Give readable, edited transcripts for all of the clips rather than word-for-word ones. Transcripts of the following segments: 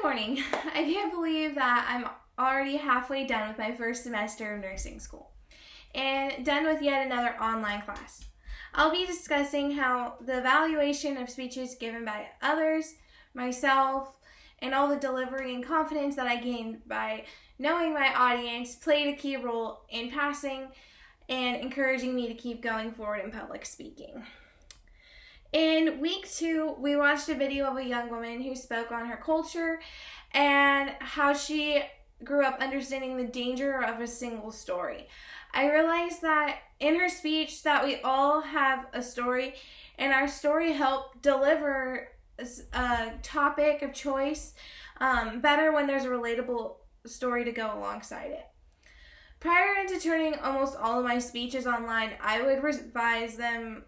morning. I can't believe that I'm already halfway done with my first semester of nursing school and done with yet another online class. I'll be discussing how the evaluation of speeches given by others, myself, and all the delivery and confidence that I gained by knowing my audience played a key role in passing and encouraging me to keep going forward in public speaking. In week 2, we watched a video of a young woman who spoke on her culture and how she grew up understanding the danger of a single story. I realized that in her speech that we all have a story, and our story helped deliver a topic of choice better when there's a relatable story to go alongside it. Prior to turning almost all of my speeches online, I would revise them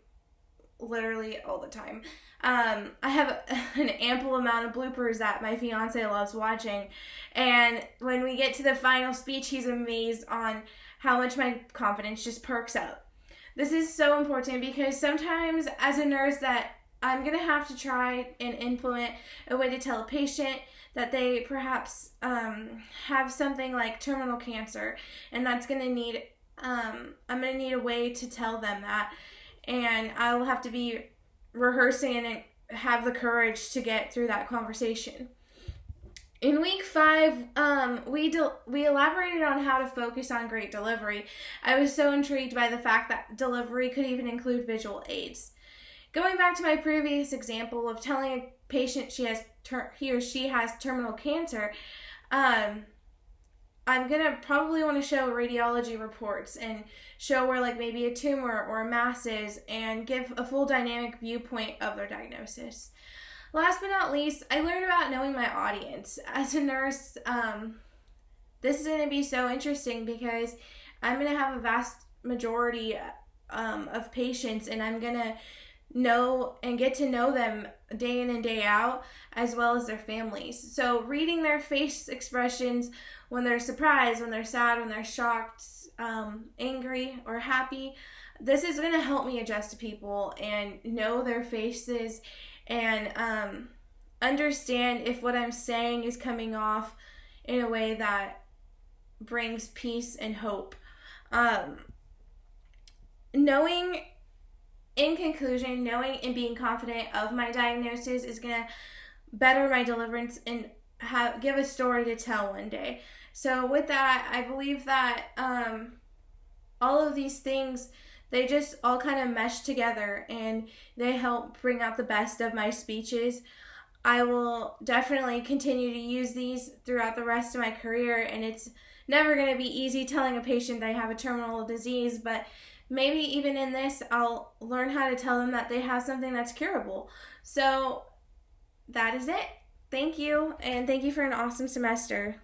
literally all the time. I have an ample amount of bloopers that my fiance loves watching, and when we get to the final speech, he's amazed on how much my confidence just perks up. This is so important because sometimes as a nurse that I'm going to have to try and implement a way to tell a patient that they perhaps have something like terminal cancer, and that's going to need, I'm going to need a way to tell them that. And I will have to be rehearsing and have the courage to get through that conversation. In week 5, we elaborated on how to focus on great delivery. I was so intrigued by the fact that delivery could even include visual aids. Going back to my previous example of telling a patient he or she has terminal cancer, I'm going to probably want to show radiology reports and show where like maybe a tumor or a mass is and give a full dynamic viewpoint of their diagnosis. Last but not least, I learned about knowing my audience. As a nurse, this is going to be so interesting because I'm going to have a vast majority of patients, and I'm going to know and get to know them day in and day out, as well as their families. So reading their face expressions when they're surprised, when they're sad, when they're shocked, angry, or happy, this is going to help me adjust to people and know their faces and understand if what I'm saying is coming off in a way that brings peace and hope. In conclusion, knowing and being confident of my diagnosis is going to better my deliverance and give a story to tell one day. So with that, I believe that all of these things, they just all kind of mesh together and they help bring out the best of my speeches. I will definitely continue to use these throughout the rest of my career, and it's never going to be easy telling a patient they have a terminal disease, but maybe even in this, I'll learn how to tell them that they have something that's curable. So that is it. Thank you, and thank you for an awesome semester.